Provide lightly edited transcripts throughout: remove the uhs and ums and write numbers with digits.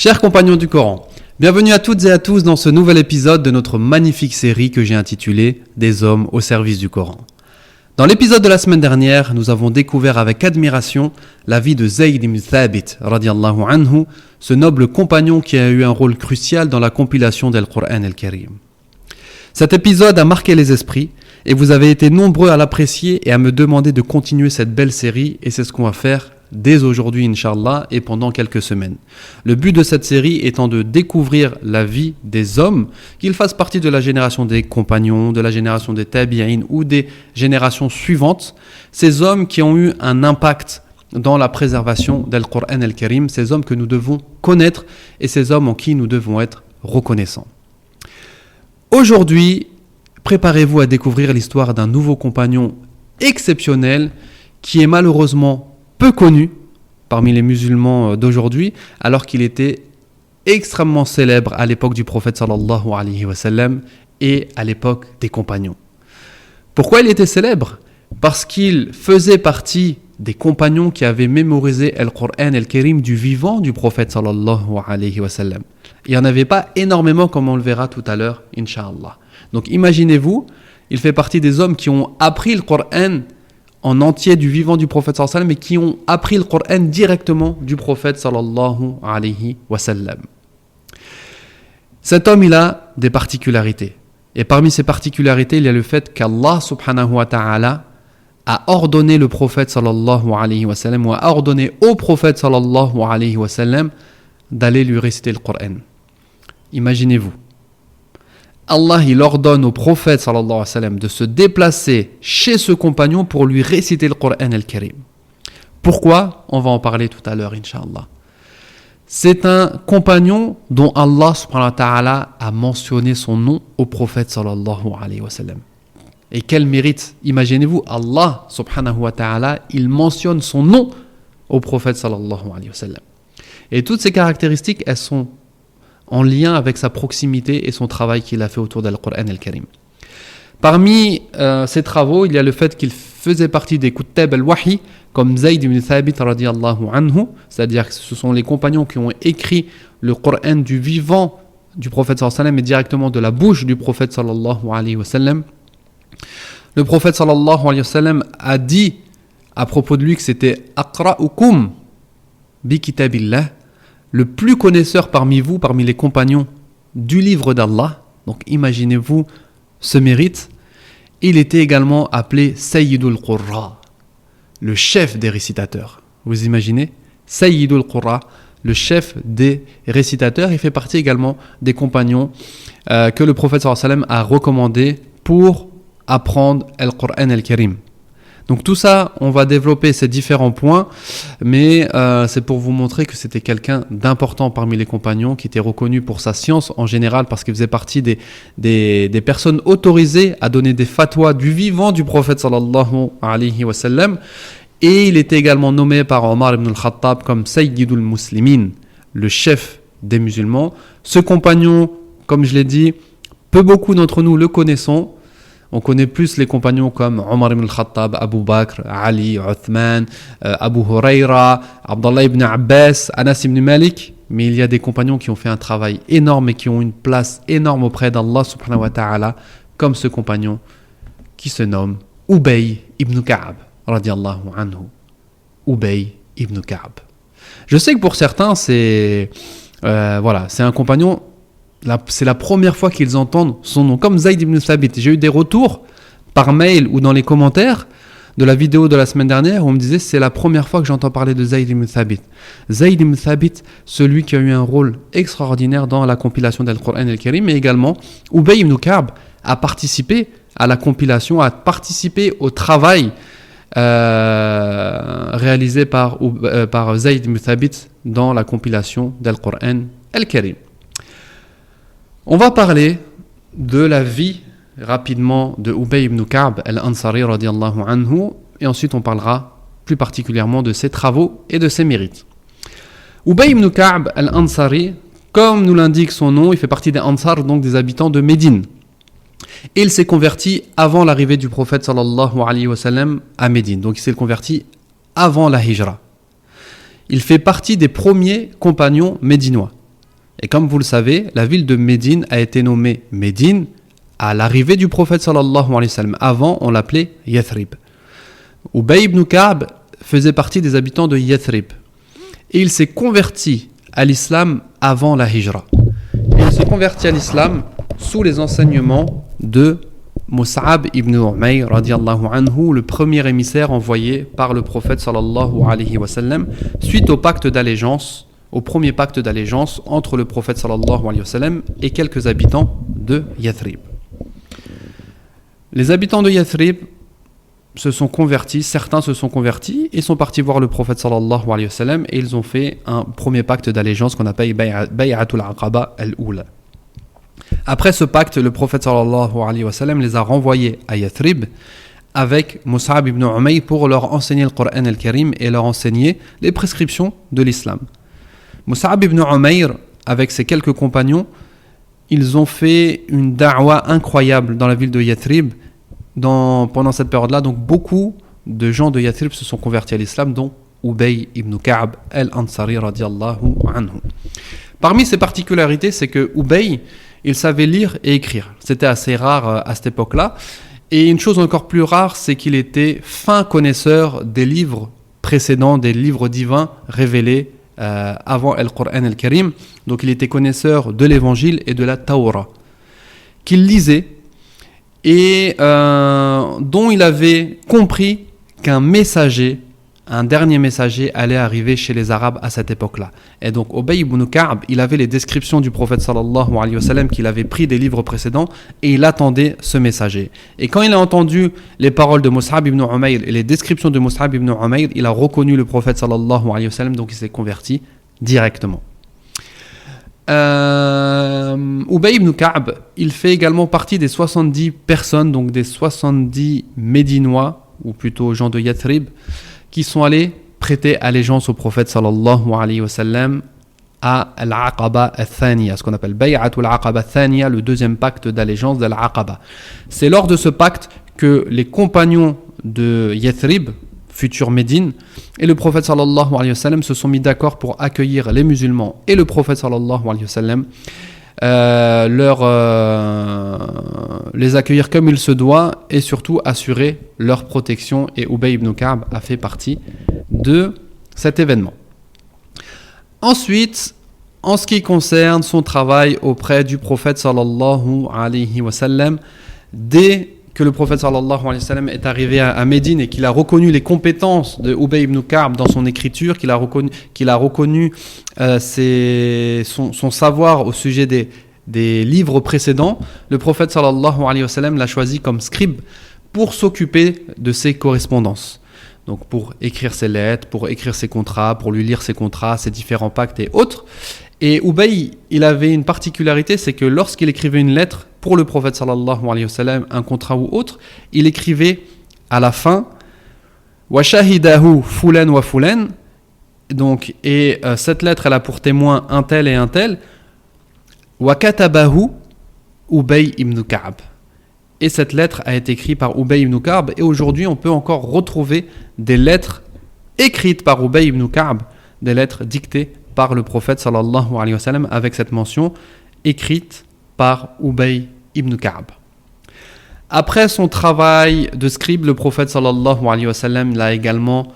Chers compagnons du Coran, bienvenue à toutes et à tous dans ce nouvel épisode de notre magnifique série que j'ai intitulée « Des hommes au service du Coran ». Dans l'épisode de la semaine dernière, nous avons découvert avec admiration la vie de Zayd ibn Thabit, radiallahu anhu, ce noble compagnon qui a eu un rôle crucial dans la compilation del Qur'an al-Karim. Cet épisode a marqué les esprits et vous avez été nombreux à l'apprécier et à me demander de continuer cette belle série et c'est ce qu'on va faire dès aujourd'hui, Inch'Allah, et pendant quelques semaines. Le but de cette série étant de découvrir la vie des hommes, qu'ils fassent partie de la génération des compagnons, de la génération des tabi'in ou des générations suivantes, ces hommes qui ont eu un impact dans la préservation del Qur'an al-Karim, ces hommes que nous devons connaître et ces hommes en qui nous devons être reconnaissants. Aujourd'hui, préparez-vous à découvrir l'histoire d'un nouveau compagnon exceptionnel qui est malheureusement peu connu parmi les musulmans d'aujourd'hui, alors qu'il était extrêmement célèbre à l'époque du prophète sallallahu alayhi wa sallam et à l'époque des compagnons. Pourquoi il était célèbre ? Parce qu'il faisait partie des compagnons qui avaient mémorisé le Qur'an al-Karim du vivant du prophète sallallahu alayhi wa sallam. Il n'y en avait pas énormément comme on le verra tout à l'heure, Inch'Allah. Donc imaginez-vous, il fait partie des hommes qui ont appris le Qur'an en entier du vivant du prophète sallallahu alayhi wa sallam et qui ont appris le Qur'an directement du prophète sallallahu alayhi wa sallam. Cet homme, il a des particularités. Et parmi ces particularités, il y a le fait qu'Allah subhanahu wa ta'ala a ordonné le prophète sallallahu alayhi wa sallam ou a ordonné au prophète sallallahu alayhi wa sallam d'aller lui réciter le Qur'an. Imaginez-vous. Allah, il ordonne au prophète sallallahu alayhi wa sallam de se déplacer chez ce compagnon pour lui réciter le Qur'an al-Karim. Pourquoi ? On va en parler tout à l'heure, Inch'Allah. C'est un compagnon dont Allah subhanahu wa ta'ala a mentionné son nom au prophète sallallahu alayhi wa sallam. Et quel mérite, imaginez-vous, Allah subhanahu wa ta'ala, il mentionne son nom au prophète sallallahu alayhi wa sallam. Et toutes ces caractéristiques, elles sont en lien avec sa proximité et son travail qu'il a fait autour del Qur'an al-Karim. Parmi ses travaux, il y a le fait qu'il faisait partie des Kuttab al-Wahi, comme Zayd ibn Thabit radiyallahu anhu, c'est-à-dire que ce sont les compagnons qui ont écrit le Qur'an du vivant du prophète sallallahu alayhi wa sallam et directement de la bouche du prophète sallallahu alayhi wa sallam. Le prophète sallallahu alayhi wa sallam a dit à propos de lui que c'était « Aqra'ukum bi kitabillah » le plus connaisseur parmi vous, parmi les compagnons du livre d'Allah. Donc imaginez-vous ce mérite. Il était également appelé Sayyidul Qurra, le chef des récitateurs. Vous imaginez ? Sayyidul Qurra, le chef des récitateurs. Il fait partie également des compagnons que le prophète sallallahu alayhi wa sallam a recommandé pour apprendre le Qur'an al-Karim. Donc tout ça, on va développer ces différents points, mais c'est pour vous montrer que c'était quelqu'un d'important parmi les compagnons, qui était reconnu pour sa science en général, parce qu'il faisait partie des personnes autorisées à donner des fatwas du vivant du prophète sallallahu alayhi wa sallam. Et il était également nommé par Omar ibn al-Khattab comme Sayyidul Muslimin, le chef des musulmans. Ce compagnon, comme je l'ai dit, beaucoup d'entre nous le connaissons. On connaît plus les compagnons comme Omar ibn al-Khattab, Abu Bakr, Ali, Uthman, Abu Huraira, Abdallah ibn Abbas, Anas ibn Malik. Mais il y a des compagnons qui ont fait un travail énorme et qui ont une place énorme auprès d'Allah subhanahu wa ta'ala, comme ce compagnon qui se nomme Ubay ibn Ka'b, radiyallahu anhu. Ubay ibn Ka'b. Je sais que pour certains, c'est un compagnon. C'est la première fois qu'ils entendent son nom, comme Zayd ibn Thabit. J'ai eu des retours par mail ou dans les commentaires de la vidéo de la semaine dernière où on me disait c'est la première fois que j'entends parler de Zayd ibn Thabit. Zayd ibn Thabit, celui qui a eu un rôle extraordinaire dans la compilation del Qur'an al-Karim, mais également Ubay ibn Ka'b a participé à la compilation, a participé au travail réalisé par Zayd ibn Thabit dans la compilation del Qur'an al-Karim. On va parler de la vie rapidement de Ubay ibn Ka'b al-Ansari radiyallahu anhu et ensuite on parlera plus particulièrement de ses travaux et de ses mérites. Ubay ibn Ka'b al-Ansari, comme nous l'indique son nom, il fait partie des Ansar, donc des habitants de Médine. Et il s'est converti avant l'arrivée du prophète sallallahu alayhi wa sallam à Médine, donc il s'est converti avant la hijra. Il fait partie des premiers compagnons médinois. Et comme vous le savez, la ville de Médine a été nommée Médine à l'arrivée du prophète sallallahu alayhi wa sallam. Avant, on l'appelait Yathrib. Ubay ibn Ka'b faisait partie des habitants de Yathrib. Et il s'est converti à l'islam avant la hijra. Et il s'est converti à l'islam sous les enseignements de Mus'ab ibn Umayr radiyallahu anhu, le premier émissaire envoyé par le prophète sallallahu alayhi wa sallam, suite au pacte d'allégeance, au premier pacte d'allégeance entre le prophète sallallahu alayhi wa sallam et quelques habitants de Yathrib. Les habitants de Yathrib se sont convertis, certains se sont convertis et sont partis voir le prophète sallallahu alayhi wa sallam et ils ont fait un premier pacte d'allégeance qu'on appelle Bay'atul Aqaba al-Oula. Après ce pacte, le prophète sallallahu alayhi wa sallam les a renvoyés à Yathrib avec Mus'ab ibn Umayr pour leur enseigner le Coran al-Karim et leur enseigner les prescriptions de l'islam. Mus'ab ibn Umayr, avec ses quelques compagnons, ils ont fait une da'wa incroyable dans la ville de Yathrib pendant cette période-là. Donc beaucoup de gens de Yathrib se sont convertis à l'islam, dont Ubay ibn Ka'b al-Ansari radiyallahu anhu. Parmi ses particularités, c'est que Ubay, il savait lire et écrire. C'était assez rare à cette époque-là. Et une chose encore plus rare, c'est qu'il était fin connaisseur des livres précédents, des livres divins révélés avant le Coran al-Karim. Donc il était connaisseur de l'évangile et de la Taura, qu'il lisait et dont il avait compris qu'un messager, un dernier messager allait arriver chez les Arabes à cette époque-là. Et donc Ubay ibn Ka'b, il avait les descriptions du prophète sallallahu alayhi wa sallam qu'il avait pris des livres précédents et il attendait ce messager. Et quand il a entendu les paroles de Mus'ab ibn Umayr et les descriptions de Mus'ab ibn Umayr, il a reconnu le prophète sallallahu alayhi wa sallam, donc il s'est converti directement. Ubay ibn Ka'b, il fait également partie des 70 personnes, donc des 70 Médinois, ou plutôt gens de Yathrib, qui sont allés prêter allégeance au prophète sallallahu alayhi wa sallam à Al-Aqaba al-Thaniya, ce qu'on appelle Bay'atul Aqaba al-Thaniya, le deuxième pacte d'allégeance de l'Aqaba. C'est lors de ce pacte que les compagnons de Yathrib, future Médine, et le prophète sallallahu alayhi wa sallam se sont mis d'accord pour accueillir les musulmans et le prophète sallallahu alayhi wa sallam, les accueillir comme il se doit et surtout assurer leur protection. Et Ubay ibn Ka'b a fait partie de cet événement. Ensuite, en ce qui concerne son travail auprès du prophète sallallahu alayhi wa sallam, dès que le prophète sallallahu alayhi wa sallam est arrivé à Médine et qu'il a reconnu les compétences de Ubay ibn Ka'b dans son écriture, qu'il a reconnu son savoir au sujet des livres précédents, le prophète sallallahu alayhi wa sallam l'a choisi comme scribe pour s'occuper de ses correspondances. Donc pour écrire ses lettres, pour écrire ses contrats, pour lui lire ses contrats, ses différents pactes et autres. Et Ubay, il avait une particularité, c'est que lorsqu'il écrivait une lettre pour le prophète sallallahu alayhi wa sallam, un contrat ou autre, il écrivait à la fin wa shahidahu fulan wa fulan. Donc cette lettre elle a pour témoin un tel et un tel. Wa katabahu Ubay ibn Ka'b. Et cette lettre a été écrite par Ubay ibn Ka'b et aujourd'hui on peut encore retrouver des lettres écrites par Ubay ibn Ka'b, des lettres dictées par le prophète sallallahu alayhi wa sallam avec cette mention écrite par Ubay ibn Ka'b. Après son travail de scribe, le prophète sallallahu alayhi wa sallam l'a également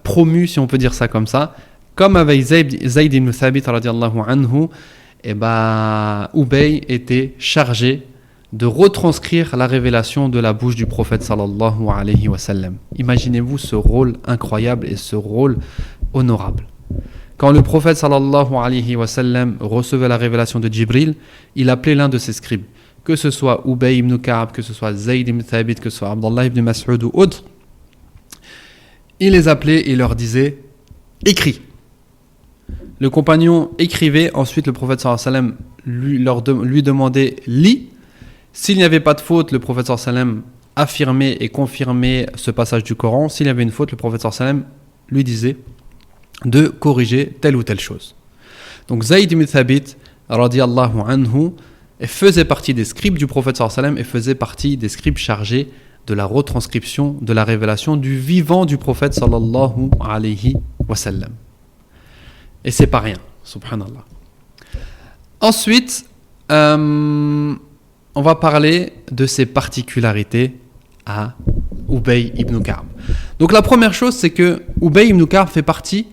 promu, si on peut dire ça comme ça, comme avec Zayd ibn Thabit radiyallahu anhu. Et Ubay était chargé de retranscrire la révélation de la bouche du prophète sallallahu alayhi wa sallam. Imaginez-vous ce rôle incroyable et ce rôle honorable. Quand le prophète sallallahu alayhi wa sallam recevait la révélation de Jibril, il appelait l'un de ses scribes, que ce soit Ubay ibn Ka'b, que ce soit Zayd ibn Thabit, que ce soit Abdullah ibn Mas'ud ou autre, il les appelait et leur disait « Écris ». Le compagnon écrivait, ensuite le prophète sallallahu alayhi wa sallam lui demandait « Lis ». S'il n'y avait pas de faute, le prophète sallallahu alayhi wa sallam affirmait et confirmait ce passage du Coran. S'il y avait une faute, le prophète sallallahu alayhi wa sallam lui disait de corriger telle ou telle chose. Donc Zayd ibn Thabit radiyallahu anhu faisait partie des scribes du prophète sallallahu alayhi wa sallam et faisait partie des scribes chargés de la retranscription de la révélation du vivant du prophète sallallahu alayhi wa sallam. Et c'est pas rien, subhanallah. Ensuite, on va parler de ses particularités à Ubay ibn Ka'b. Donc la première chose, c'est que Ubay ibn Ka'b fait partie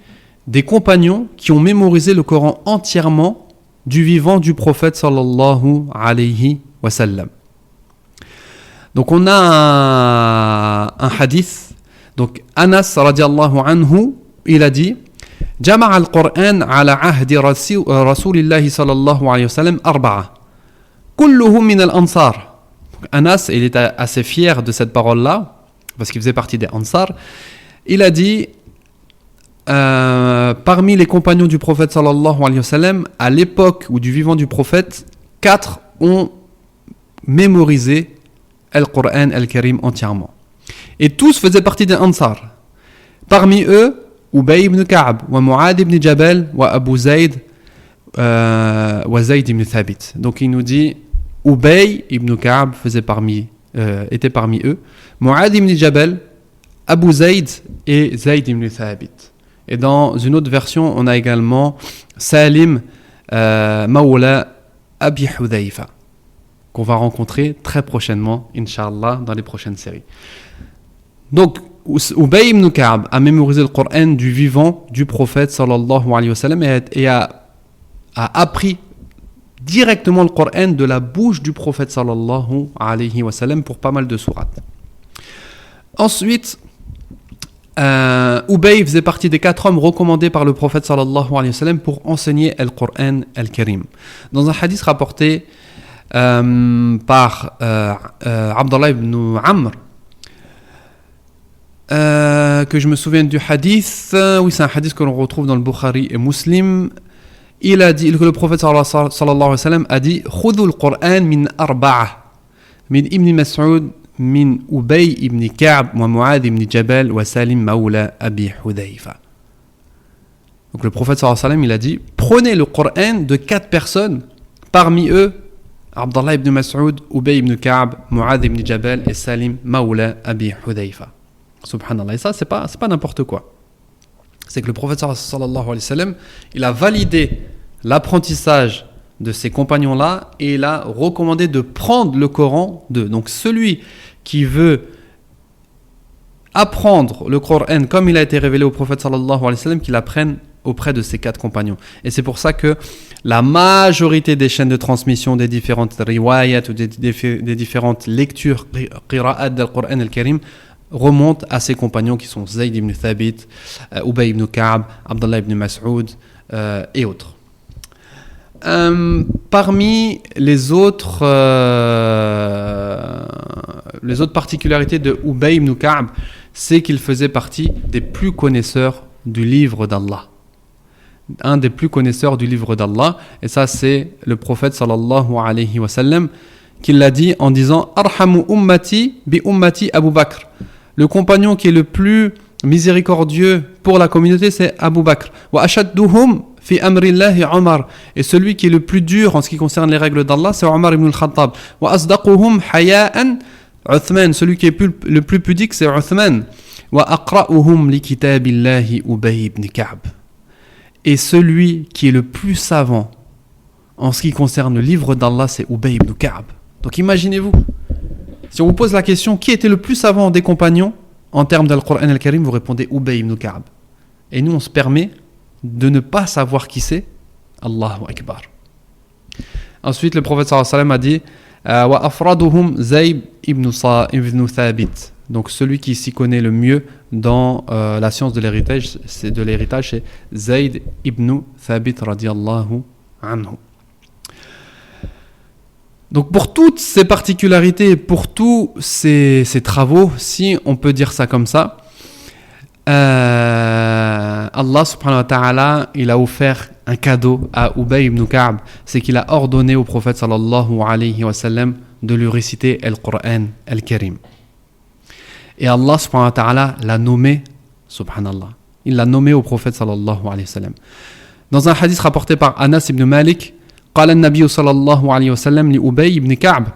des compagnons qui ont mémorisé le Coran entièrement du vivant du prophète sallallahu alayhi wa sallam. Donc on a un hadith. Donc Anas radiallahu anhu, il a dit جمع القرآن على عهد رسول الله صلى الله عليه وسلم أربعة كلهم من الأنصار. Anas, il était assez fier de cette parole-là parce qu'il faisait partie des Ansar. Il a dit parmi les compagnons du prophète sallallahu alayhi wa sallam, à l'époque ou du vivant du prophète, 4 ont mémorisé Al-Qur'an Al-Karim entièrement. Et tous faisaient partie des Ansar. Parmi eux, Ubay ibn Ka'b, wa Mu'adh ibn Jabal, wa Abu Zayd, wa Zayd ibn Thabit. Donc il nous dit, Ubay ibn Ka'b était parmi eux, Mu'adh ibn Jabal, Abu Zayd et Zayd ibn Thabit. Et dans une autre version, on a également Salim Mawla Abi Hudhayfa, qu'on va rencontrer très prochainement, Inch'Allah, dans les prochaines séries. Donc, Ubay ibn Ka'b a mémorisé le Coran du vivant du prophète sallallahu alayhi wa sallam et a appris directement le Coran de la bouche du prophète sallallahu alayhi wa sallam pour pas mal de sourates. Ensuite, Ubay faisait partie des 4 hommes recommandés par le prophète sallallahu alayhi wa sallam pour enseigner le Coran al-Karim. Dans un hadith rapporté par Abdullah ibn Amr, que je me souviens du hadith, oui, c'est un hadith que l'on retrouve dans le Bukhari et Muslim. Il a dit que le prophète sallallahu alayhi wa sallam a dit khudhu al-Qur'an min arba'a min Ibn Mas'ud min Ubay ibn Ka'b wa Mu'adh ibn Jabal wa Salim Mawla Abi Hudhayfa. Donc le prophète sallallahu alayhi wa sallam, il a dit prenez le Coran de 4 personnes, parmi eux Abdullah ibn Mas'ud, Ubay ibn Ka'b, Mu'adh ibn Jabal et Salim Mawla Abi Hudhayfa. Subhanallah. Et ça, c'est pas n'importe quoi. C'est que le prophète sallallahu alayhi wa sallam, il a validé l'apprentissage de ces compagnons-là et il a recommandé de prendre le Coran d'eux. Donc celui qui veut apprendre le Coran comme il a été révélé au prophète sallallahu alayhi wa sallam, qu'il apprenne auprès de ses 4 compagnons. Et c'est pour ça que la majorité des chaînes de transmission des différentes riwayat ou des différentes lectures qira'at del Coran al-Karim remonte à ses compagnons qui sont Zayd ibn Thabit, Ubay ibn Ka'b, Abdullah ibn Mas'ud et autres. Parmi les autres particularités de Ubay ibn Ka'b, c'est qu'il faisait partie des plus connaisseurs du livre d'Allah. Un des plus connaisseurs du livre d'Allah, et ça c'est le prophète sallallahu alayhi wa sallam qui l'a dit en disant Arhamu ummati bi ummati Abu Bakr. Le compagnon qui est le plus miséricordieux pour la communauté, c'est Abu Bakr. Wa ashadduhum fi amrillahi Omar. Et celui qui est le plus dur en ce qui concerne les règles d'Allah, c'est Omar ibn al-Khattab. Wa asdaquhum haya'an Uthman. Celui qui est le plus pudique, c'est Uthman. Wa aqra'uhum li kitabillahi Ubay ibn Ka'b. Et celui qui est le plus savant en ce qui concerne le livre d'Allah, c'est Ubay ibn Ka'b. Donc imaginez-vous, si on vous pose la question qui était le plus savant des compagnons en termes d'Al-Qur'an al-Karim, vous répondez Ubay ibn Ka'b. Et nous on se permet de ne pas savoir qui c'est. Allahu Akbar. Ensuite le prophète sallallahu alayhi wa sallam a dit wa afraduhum Zayd ibn Thabit. Donc celui qui s'y connaît le mieux dans la science de l'héritage, c'est Zayd ibn Thabit radiyallahu anhu. Donc pour toutes ces particularités, pour tous ces travaux, si on peut dire ça comme ça, Allah subhanahu wa ta'ala, il a offert un cadeau à Ubay ibn Ka'b, c'est qu'il a ordonné au prophète sallallahu alayhi wa sallam de lui réciter Al-Qur'an Al-Karim. Et Allah subhanahu wa ta'ala l'a nommé, subhanallah, il l'a nommé au prophète sallallahu alayhi wa sallam. Dans un hadith rapporté par Anas ibn Malik, قال النبي صلى الله عليه وسلم لأبي ibn Ka'b.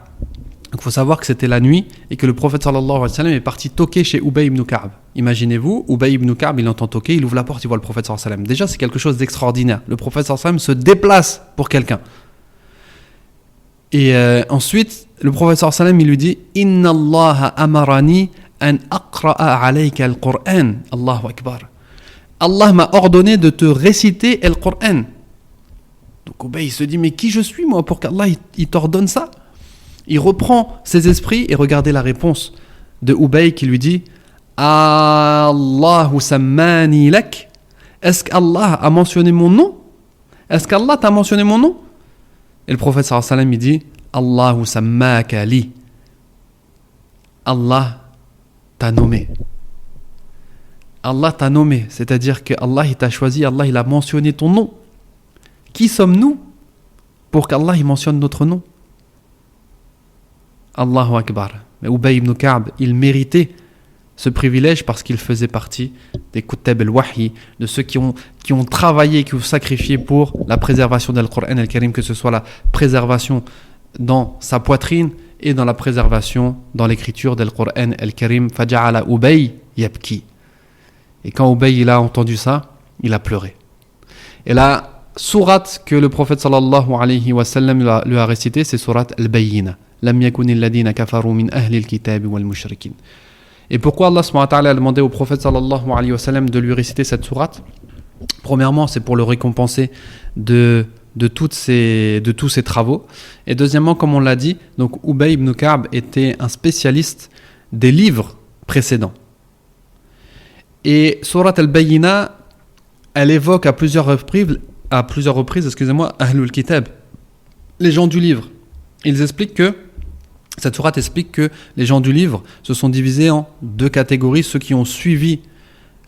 Il faut savoir que c'était la nuit et que le prophète sallallahu alayhi wa sallam est parti toquer chez Ubay ibn Ka'b. Imaginez-vous, Ubay ibn Ka'b, il entend toquer, il ouvre la porte, il voit le prophète sallallahu alayhi wa sallam. Déjà, c'est quelque chose d'extraordinaire. Le prophète sallallahu alayhi wa sallam se déplace pour quelqu'un. Et ensuite, le prophète sallallahu alayhi wa sallam, il lui dit Inna Allah amarani an aqra'a alayka al-Qur'an. Allahu Akbar. Allah m'a ordonné de te réciter le Qur'an. Donc Ubay il se dit mais qui je suis moi pour qu'Allah il t'ordonne ça? Il reprend ses esprits et regardez la réponse de Ubay qui lui dit Allahu sammani lak. Est-ce qu'Allah a mentionné mon nom? Est-ce qu'Allah t'a mentionné mon nom? Et le prophète sallallahu alayhi wa sallam il dit Allahu sammaka li. Allah t'a nommé. Allah t'a nommé, c'est-à-dire que Allah il t'a choisi, Allah il a mentionné ton nom. Qui sommes-nous pour qu'Allah il mentionne notre nom? Allahu Akbar. Mais Ubay ibn Ka'b, il méritait ce privilège parce qu'il faisait partie des Kutab al-Wahy, de ceux qui ont travaillé, qui ont sacrifié pour la préservation de Al-Qur'an al-Karim, que ce soit la préservation dans sa poitrine et dans la préservation dans l'écriture de Al-Qur'an al-Karim. Faja'ala Ubay yabki. Et quand Ubay il a entendu ça, il a pleuré. Et la sourate que le prophète sallallahu alayhi wa sallam lui a récité, c'est sourate al-Bayyina. Lam yakunil ladina kafaru min ahli al-kitab wal mushrikin. Et pourquoi Allah subhanahu wa ta'ala a demandé au prophète sallallahu alayhi wa sallam de lui réciter cette sourate? Premièrement, c'est pour le récompenser de tous ses travaux. Et deuxièmement, comme on l'a dit, donc Ubay ibn Ka'b était un spécialiste des livres précédents. Et Surat al-Bayyina, elle évoque à plusieurs reprises, Ahlul Kitab, les gens du livre. Cette sourate explique que les gens du livre se sont divisés en deux catégories, ceux qui ont suivi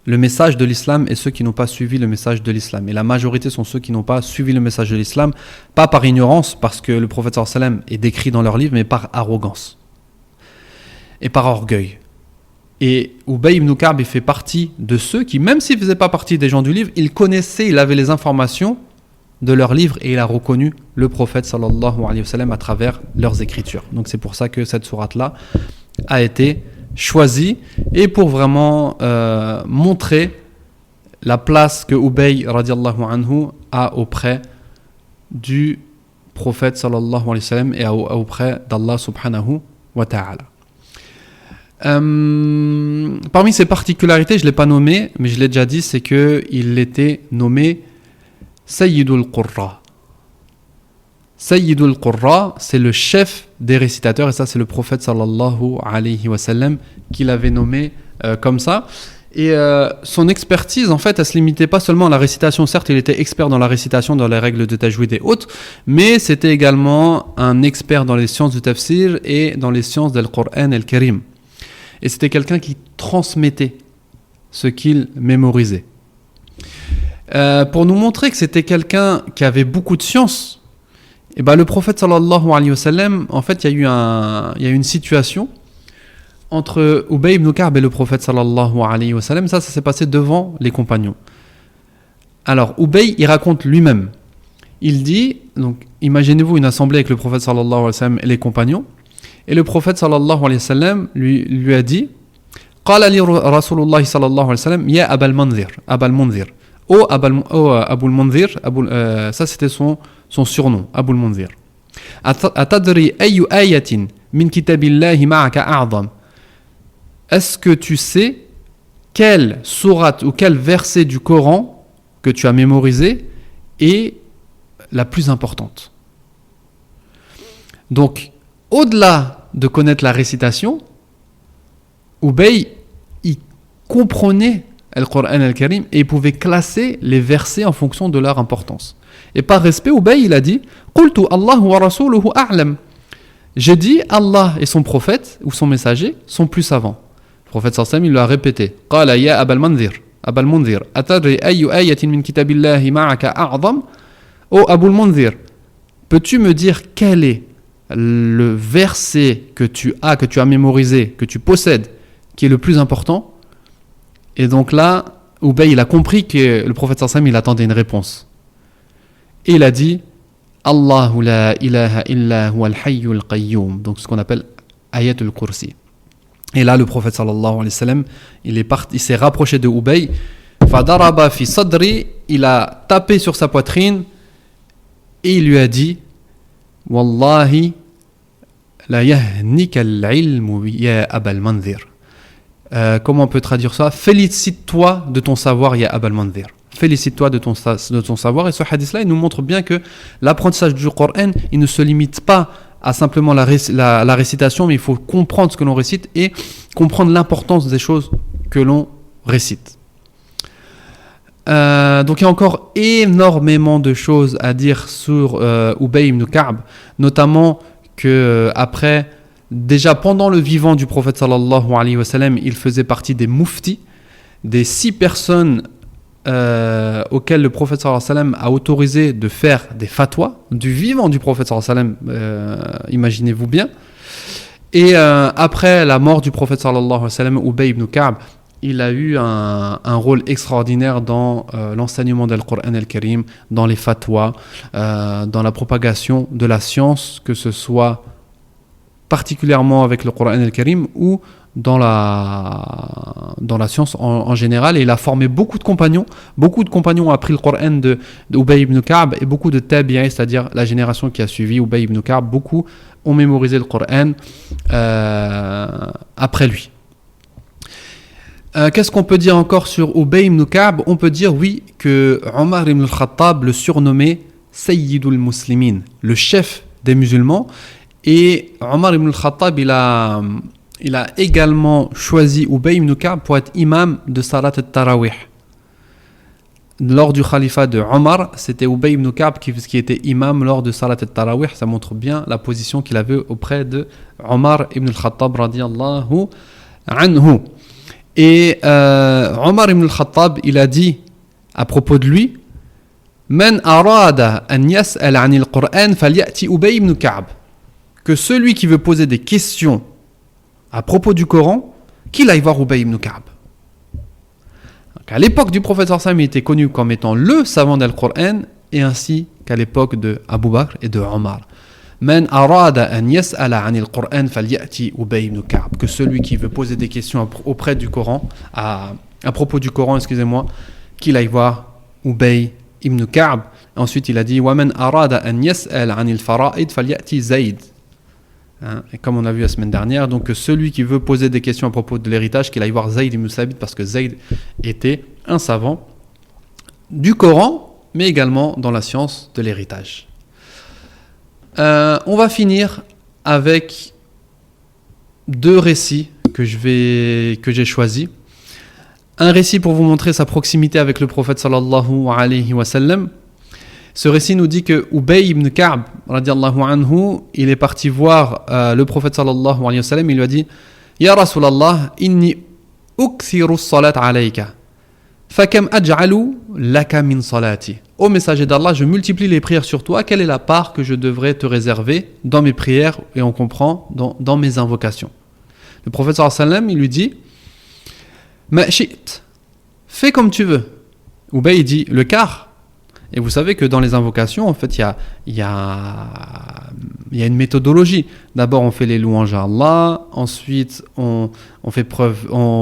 le message de l'islam et ceux qui n'ont pas suivi le message de l'islam. Et la majorité sont ceux qui n'ont pas suivi le message de l'islam, pas par ignorance, parce que le prophète sallallahu alayhi wa sallam est décrit dans leur livre, mais par arrogance et par orgueil. Et Ubay ibn Ka'b fait partie de ceux qui, même s'il ne faisait pas partie des gens du livre, il connaissait, il avait les informations de leur livre et il a reconnu le prophète sallallahu alayhi wa sallam à travers leurs écritures. Donc c'est pour ça que cette sourate-là a été choisie et pour vraiment montrer la place que Ubay radiallahu anhu a auprès du prophète sallallahu alayhi wa sallam et auprès d'Allah subhanahu wa ta'ala. Parmi ses particularités, je ne l'ai pas nommé, mais je l'ai déjà dit, c'est qu'il était nommé Sayyidul Qurra. Sayyidul Qurra, c'est le chef des récitateurs, et ça c'est le prophète sallallahu alayhi wa sallam qui l'avait nommé comme ça. Et son expertise, en fait, elle ne se limitait pas seulement à la récitation. Certes, il était expert dans la récitation, dans les règles de tajwid et autres, mais c'était également un expert dans les sciences du tafsir et dans les sciences del Qur'an al-Karim. Et c'était quelqu'un qui transmettait ce qu'il mémorisait. Pour nous montrer que c'était quelqu'un qui avait beaucoup de science, et ben le prophète sallallahu alayhi wa sallam, en fait, il y a eu une situation entre Ubay ibn Ka'b et le prophète sallallahu alayhi wa sallam. Ça s'est passé devant les compagnons. Alors, Ubay, il raconte lui-même. Il dit, donc, imaginez-vous une assemblée avec le prophète sallallahu alayhi wa sallam et les compagnons. Et le prophète sallallahu alayhi wa sallam lui a dit Qala li Rasulullah sallallahu alayhi wa sallam Ya Abal Munzir. Oh Abul Munzir, ça c'était son surnom, Abul Munzir. Atadri ayu ayatin min kitabillahi ma'aka a'zam. Est-ce que tu sais quelle sourate ou quel verset du Coran que tu as mémorisé est la plus importante? Donc, au-delà de connaître la récitation, Ubay, il comprenait le Coran al-Karim et il pouvait classer les versets en fonction de leur importance. Et par respect, Ubay, il a dit Qultu Allah wa rasuluhu a'lam. J'ai dit Allah et son prophète ou son messager sont plus savants. Le prophète sallallahu alayhi wa sallam, il lui a répété Qala ya Abal Munzir, atadri ayu ayatin min kitabillahi ma'aka a'zam. Oh Abul Munzir, peux-tu me dire quel est le verset que tu as mémorisé, que tu possèdes, qui est le plus important? Et donc là, Ubay, il a compris que le prophète sallallahu alayhi wa sallam, il attendait une réponse. Et il a dit Allahu la ilaha illa huwa al-hayyul qayyum. Donc ce qu'on appelle ayatul kursi. Et là, le prophète sallallahu alayhi wa sallam, il s'est rapproché de Ubay. Fadaraba fi sadri, il a tapé sur sa poitrine et il lui a dit Wallahi la yahnika al-ilmu ya Abal Manzir. Comment on peut traduire ça? Félicite-toi de ton savoir, ya Abal Manzir. Félicite-toi de ton savoir. Et ce hadith-là, il nous montre bien que l'apprentissage du Coran, il ne se limite pas à simplement la récitation, mais il faut comprendre ce que l'on récite et comprendre l'importance des choses que l'on récite. Donc il y a encore énormément de choses à dire sur Ubay ibn Ka'b, notamment que après, déjà pendant le vivant du prophète sallallahu alayhi wa sallam, il faisait partie des muftis, des 6 personnes auxquelles le prophète sallallahu alayhi wa sallam a autorisé de faire des fatwas du vivant du prophète sallallahu alayhi wa sallam, imaginez-vous bien. Et après la mort du prophète sallallahu alayhi wa sallam, Ubay ibn Ka'b, il a eu un rôle extraordinaire dans l'enseignement du Coran al-Karim, dans les fatwas, dans la propagation de la science, que ce soit particulièrement avec le Coran al-Karim ou dans la science en général. Et il a formé beaucoup de compagnons. Beaucoup de compagnons ont appris le Coran d'Ubay ibn Ka'b, et beaucoup de tabi'in, c'est-à-dire la génération qui a suivi Ubay ibn Ka'b, beaucoup ont mémorisé le Coran après lui. Qu'est-ce qu'on peut dire encore sur Ubay ibn Ka'b? On peut dire, oui, que Omar ibn al-Khattab le surnommait Sayyidul Muslimin, le chef des musulmans. Et Omar ibn al-Khattab, il a également choisi Ubay ibn Ka'b pour être imam de Salat al-Tarawih. Lors du khalifa de Omar, c'était Ubay ibn Ka'b qui était imam lors de Salat al-Tarawih. Ça montre bien la position qu'il avait auprès de Omar ibn al-Khattab radiyallahu anhu. Et Omar ibn al-Khattab, il a dit à propos de lui, Man arada an yas'al 'anil Qur'an falyati Ubay ibn Ka'b, que celui qui veut poser des questions à propos du Coran, qu'il aille voir Ubay ibn Ka'b. Donc, à l'époque du prophète sallallahu alayhi wa sallam, il était connu comme étant le savant du Coran, et ainsi qu'à l'époque de Abu Bakr et de Omar. Man arada an yas'ala 'anil Qur'an falyati Ubay ibn Ka'b, que celui qui veut poser des questions auprès du Coran, à propos du Coran, excusez-moi, qu'il aille voir Ubay ibn Ka'b. Ensuite, il a dit wa man arada an yas'al 'anil fara'id falyati Zayd. Et comme on a vu la semaine dernière, donc celui qui veut poser des questions à propos de l'héritage, qu'il aille voir Zayd ibn Sabit, parce que Zayd était un savant du Coran, mais également dans la science de l'héritage. On va finir avec 2 récits que j'ai choisis. Un récit pour vous montrer sa proximité avec le prophète sallallahu alayhi wa sallam. Ce récit nous dit que Ubay ibn Ka'b radiyallahu anhu, il est parti voir le prophète sallallahu alayhi wa sallam. Il lui a dit: Ya Rasulallah, inni ukthiru as-salat alayka, fakam aj'alu laka min salati. Ô messager d'Allah, je multiplie les prières sur toi. Quelle est la part que je devrais te réserver dans mes prières, et on comprend dans mes invocations? Le prophète sallallahu alayhi wa sallam, il lui dit: Ma shi't, fais comme tu veux. Ubay dit le quart. Et vous savez que dans les invocations, en fait, il y a une méthodologie. D'abord, on fait les louanges à Allah. Ensuite, on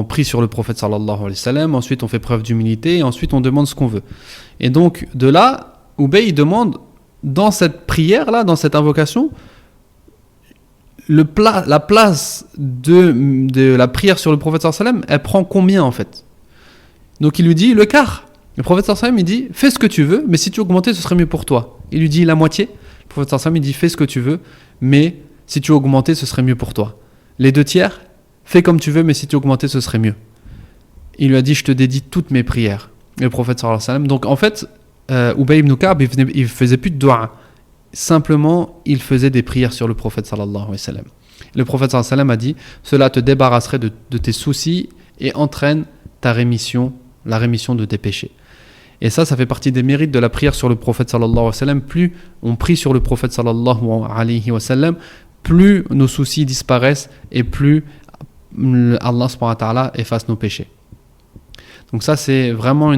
prie sur le prophète sallallahu alayhi wa sallam. Ensuite, on fait preuve d'humilité. Et ensuite, on demande ce qu'on veut. Et donc, de là, Ubay demande, dans cette prière-là, dans cette invocation, la place de la prière sur le prophète sallallahu alayhi wa sallam, elle prend combien, en fait? Donc, il lui dit le quart. Le prophète sallallahu alayhi wa sallam, il dit: fais ce que tu veux, mais si tu augmentais, ce serait mieux pour toi. Il lui dit la moitié. Le prophète sallallahu alayhi wa sallam, il dit: fais ce que tu veux, mais si tu augmentais, ce serait mieux pour toi. Les 2 tiers, fais comme tu veux, mais si tu augmentais, ce serait mieux. Il lui a dit: je te dédie toutes mes prières. Et le prophète sallallahu alayhi wa sallam, donc en fait, Ubay ibn Ka'b, il faisait plus de dua. Simplement, il faisait des prières sur le prophète sallallahu alayhi wa sallam. Le prophète sallallahu alayhi wa sallam a dit: cela te débarrasserait de tes soucis et entraîne la rémission de tes péchés. Et ça fait partie des mérites de la prière sur le prophète sallallahu alayhi wa sallam. Plus on prie sur le prophète sallallahu alayhi wa sallam, plus nos soucis disparaissent et plus Allah subhanahu wa ta'ala efface nos péchés. Donc ça, c'est vraiment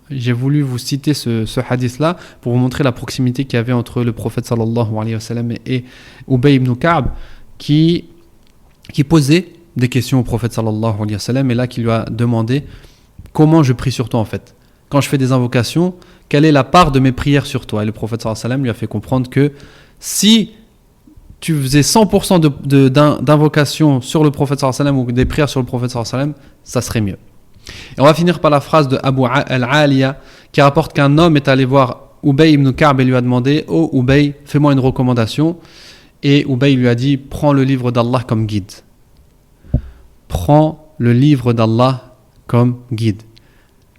j'ai voulu vous citer ce hadith-là pour vous montrer la proximité qu'il y avait entre le prophète sallallahu alayhi wa sallam et Ubay ibn Ka'b, qui posait des questions au prophète sallallahu alayhi wa sallam, et là qui lui a demandé: comment je prie sur toi, en fait? quand je fais des invocations, quelle est la part de mes prières sur toi? Et le prophète sallallahu alayhi wa sallam lui a fait comprendre que si tu faisais 100% d'invocations sur le prophète sallallahu alayhi wa sallam ou des prières sur le prophète sallallahu alayhi wa sallam, ça serait mieux. Et on va finir par la phrase de Abu al-Aliya qui rapporte qu'un homme est allé voir Ubay ibn Ka'b et lui a demandé: oh Ubay, fais-moi une recommandation. Et Ubay lui a dit: prends le livre d'Allah comme guide. Prends le livre d'Allah comme guide.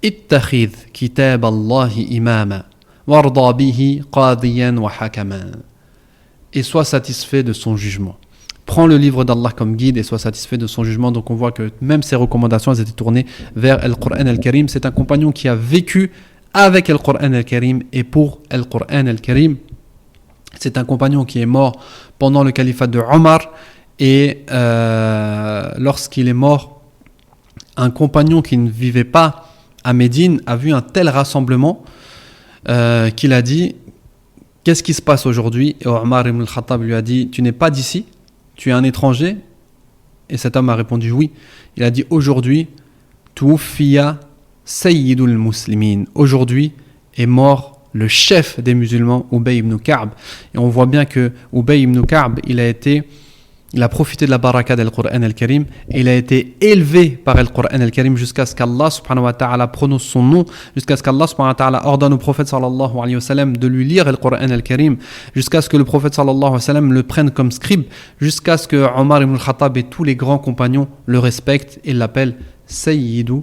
Ittakhidh kitab Allahi imama warda bihi qadiyan wa hakaman. Et sois satisfait de son jugement. Prends le livre d'Allah comme guide et sois satisfait de son jugement. Donc on voit que même ses recommandations elles étaient tournées vers Al-Qur'an Al-Karim. C'est un compagnon qui a vécu avec Al-Qur'an Al-Karim et pour Al-Qur'an Al-Karim. C'est un compagnon qui est mort pendant le califat de Omar. Et lorsqu'il est mort, un compagnon qui ne vivait pas à Médine a vu un tel rassemblement qu'il a dit: qu'est-ce qui se passe aujourd'hui? Et Omar ibn al-Khattab lui a dit: tu n'es pas d'ici? Tu es un étranger? Et cet homme a répondu oui. Il a dit: aujourd'hui, Tuwfiya Sayyidul Muslimin. Aujourd'hui est mort le chef des musulmans, Ubay ibn Ka'b. Et on voit bien que Ubay ibn Ka'b, il a profité de la baraka d'Al-Qur'an Al-Karim et il a été élevé par Al-Qur'an Al-Karim jusqu'à ce qu'Allah subhanahu wa ta'ala prononce son nom, jusqu'à ce qu'Allah subhanahu wa ta'ala ordonne au prophète sallallahu alayhi wa sallam de lui lire Al-Qur'an Al-Karim, jusqu'à ce que le prophète sallallahu alayhi wa sallam le prenne comme scribe, jusqu'à ce que Omar ibn al-Khattab et tous les grands compagnons le respectent et l'appellent Sayyidu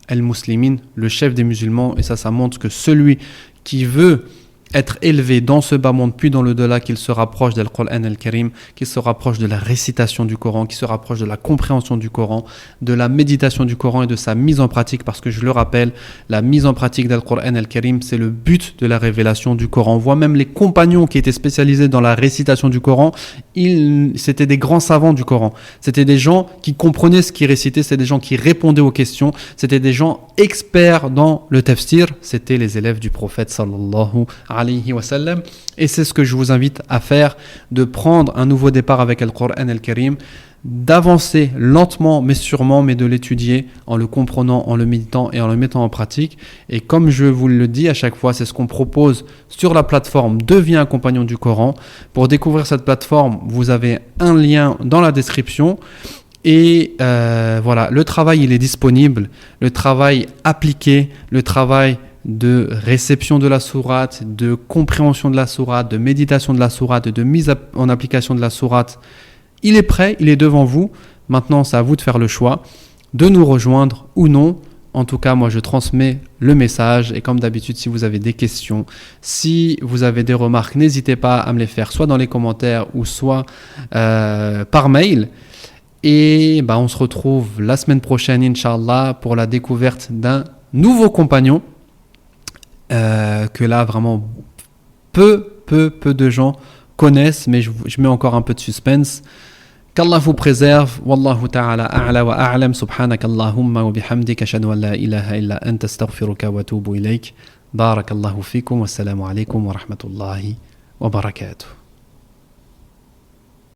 al-Muslimin, le chef des musulmans. Et ça montre que celui qui veut être élevé dans ce bas monde puis dans le delà, qu'il se rapproche d'Al-Qur'an Al-Karim, qu'il se rapproche de la récitation du Coran, qu'il se rapproche de la compréhension du Coran, de la méditation du Coran et de sa mise en pratique, parce que je le rappelle, la mise en pratique d'Al-Qur'an Al-Karim, c'est le but de la révélation du Coran. On voit même les compagnons qui étaient spécialisés dans la récitation du Coran, c'était des grands savants du Coran, c'était des gens qui comprenaient ce qu'ils récitaient, c'était des gens qui répondaient aux questions, c'était des gens experts dans le tafsir, c'était les élèves du prophète sallallahu alayhi wa sallam. Et c'est ce que je vous invite à faire, de prendre un nouveau départ avec Al-Qur'an Al-Karim, d'avancer lentement mais sûrement, mais de l'étudier en le comprenant, en le méditant et en le mettant en pratique. Et comme je vous le dis à chaque fois, c'est ce qu'on propose sur la plateforme Deviens un compagnon du Coran. Pour découvrir cette plateforme, vous avez un lien dans la description. Et voilà, le travail il est disponible, le travail appliqué, le travail de réception de la sourate, de compréhension de la sourate, de méditation de la sourate, de mise en application de la sourate, il est prêt, il est devant vous. Maintenant, c'est à vous de faire le choix, de nous rejoindre ou non. En tout cas, moi, je transmets le message. Et comme d'habitude, si vous avez des questions, si vous avez des remarques, n'hésitez pas à me les faire, soit dans les commentaires ou soit par mail. Et on se retrouve la semaine prochaine, Inch'Allah, pour la découverte d'un nouveau compagnon. Que là vraiment peu de gens connaissent, mais je mets encore un peu de suspense. Qu'Allah vous préserve. Wallahu ta'ala a'la wa a'lam. Subhanakallahumma wa bihamdika ashhadu an la ilaha illa anta astaghfiruka wa atubu ilayk. Barakallahu fikum. Wassalamu alaykum wa rahmatullahi wa barakatuh.